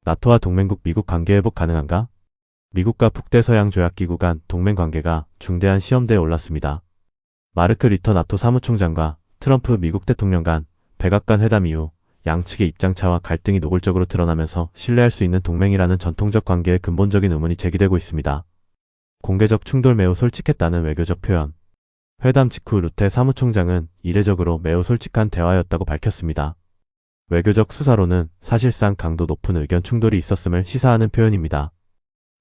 나토와 동맹국 미국 관계 회복 가능한가? 미국과 북대서양조약기구 간 동맹 관계가 중대한 시험대에 올랐습니다. 마르크 리터 나토 사무총장과 트럼프 미국 대통령 간 백악관 회담 이후 양측의 입장차와 갈등이 노골적으로 드러나면서 신뢰할 수 있는 동맹이라는 전통적 관계에 근본적인 의문이 제기되고 있습니다. 공개적 충돌 매우 솔직했다는 외교적 표현. 회담 직후 루테 사무총장은 이례적으로 매우 솔직한 대화였다고 밝혔습니다. 외교적 수사로는 사실상 강도 높은 의견 충돌이 있었음을 시사하는 표현입니다.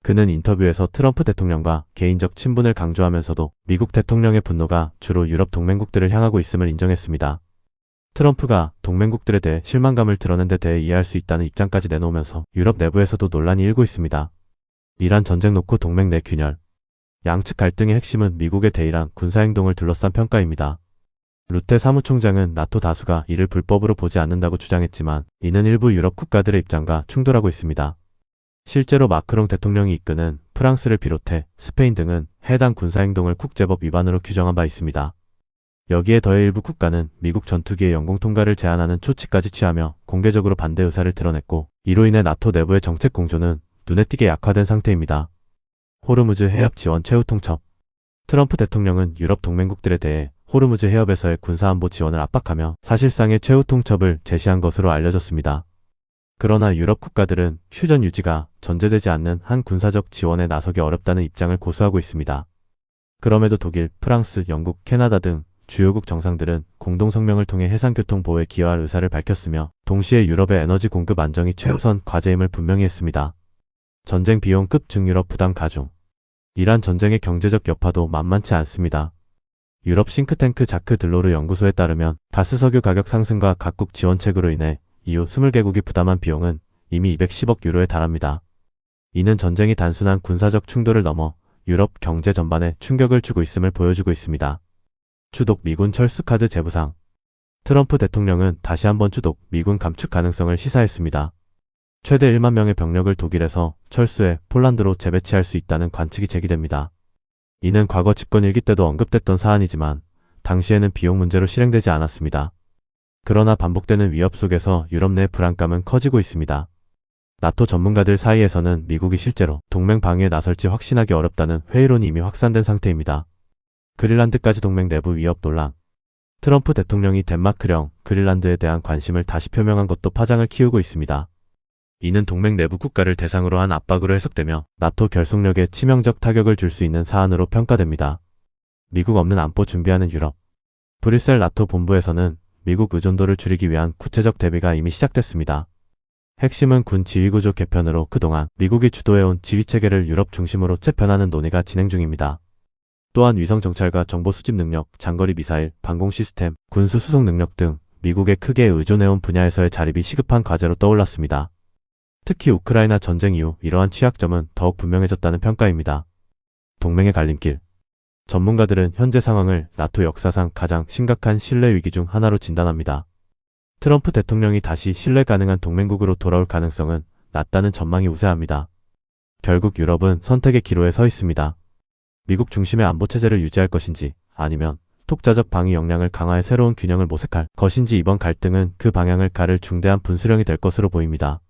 그는 인터뷰에서 트럼프 대통령과 개인적 친분을 강조하면서도 미국 대통령의 분노가 주로 유럽 동맹국들을 향하고 있음을 인정했습니다. 트럼프가 동맹국들에 대해 실망감을 드러낸 데 대해 이해할 수 있다는 입장까지 내놓으면서 유럽 내부에서도 논란이 일고 있습니다. 이란 전쟁 놓고 동맹 내 균열. 양측 갈등의 핵심은 미국의 대이란 군사행동을 둘러싼 평가입니다. 루테 사무총장은 나토 다수가 이를 불법으로 보지 않는다고 주장했지만 이는 일부 유럽 국가들의 입장과 충돌하고 있습니다. 실제로 마크롱 대통령이 이끄는 프랑스를 비롯해 스페인 등은 해당 군사행동을 국제법 위반으로 규정한 바 있습니다. 여기에 더해 일부 국가는 미국 전투기의 영공 통과를 제한하는 조치까지 취하며 공개적으로 반대 의사를 드러냈고, 이로 인해 나토 내부의 정책 공조는 눈에 띄게 약화된 상태입니다. 호르무즈 해협 지원 최후 통첩. 트럼프 대통령은 유럽 동맹국들에 대해 호르무즈 해협에서의 군사안보 지원을 압박하며 사실상의 최후 통첩을 제시한 것으로 알려졌습니다. 그러나 유럽 국가들은 휴전 유지가 전제되지 않는 한 군사적 지원에 나서기 어렵다는 입장을 고수하고 있습니다. 그럼에도 독일, 프랑스, 영국, 캐나다 등 주요국 정상들은 공동성명을 통해 해상교통 보호에 기여할 의사를 밝혔으며 동시에 유럽의 에너지 공급 안정이 최우선 과제임을 분명히 했습니다. 전쟁 비용급 중유럽 부담 가중. 이란 전쟁의 경제적 여파도 만만치 않습니다. 유럽 싱크탱크 자크 들로르 연구소에 따르면 가스석유 가격 상승과 각국 지원책으로 인해 EU 20개국이 부담한 비용은 이미 210억 유로에 달합니다. 이는 전쟁이 단순한 군사적 충돌을 넘어 유럽 경제 전반에 충격을 주고 있음을 보여주고 있습니다. 추독 미군 철수카드 재부상. 트럼프 대통령은 다시 한번 추독 미군 감축 가능성을 시사했습니다. 최대 1만 명의 병력을 독일에서 철수해 폴란드로 재배치할 수 있다는 관측이 제기됩니다. 이는 과거 집권 1기 때도 언급됐던 사안이지만 당시에는 비용 문제로 실행되지 않았습니다. 그러나 반복되는 위협 속에서 유럽 내 불안감은 커지고 있습니다. 나토 전문가들 사이에서는 미국이 실제로 동맹 방위에 나설지 확신하기 어렵다는 회의론이 이미 확산된 상태입니다. 그린란드까지 동맹 내부 위협 논란. 트럼프 대통령이 덴마크령 그린란드에 대한 관심을 다시 표명한 것도 파장을 키우고 있습니다. 이는 동맹 내부 국가를 대상으로 한 압박으로 해석되며 나토 결속력에 치명적 타격을 줄 수 있는 사안으로 평가됩니다. 미국 없는 안보 준비하는 유럽. 브뤼셀 나토 본부에서는 미국 의존도를 줄이기 위한 구체적 대비가 이미 시작됐습니다. 핵심은 군 지휘구조 개편으로 그동안 미국이 주도해온 지휘체계를 유럽 중심으로 재편하는 논의가 진행 중입니다. 또한 위성 정찰과 정보 수집 능력, 장거리 미사일, 방공 시스템, 군수 수송 능력 등 미국에 크게 의존해온 분야에서의 자립이 시급한 과제로 떠올랐습니다. 특히 우크라이나 전쟁 이후 이러한 취약점은 더욱 분명해졌다는 평가입니다. 동맹의 갈림길. 전문가들은 현재 상황을 나토 역사상 가장 심각한 신뢰 위기 중 하나로 진단합니다. 트럼프 대통령이 다시 신뢰 가능한 동맹국으로 돌아올 가능성은 낮다는 전망이 우세합니다. 결국 유럽은 선택의 기로에 서 있습니다. 미국 중심의 안보체제를 유지할 것인지 아니면 독자적 방위 역량을 강화해 새로운 균형을 모색할 것인지, 이번 갈등은 그 방향을 가를 중대한 분수령이 될 것으로 보입니다.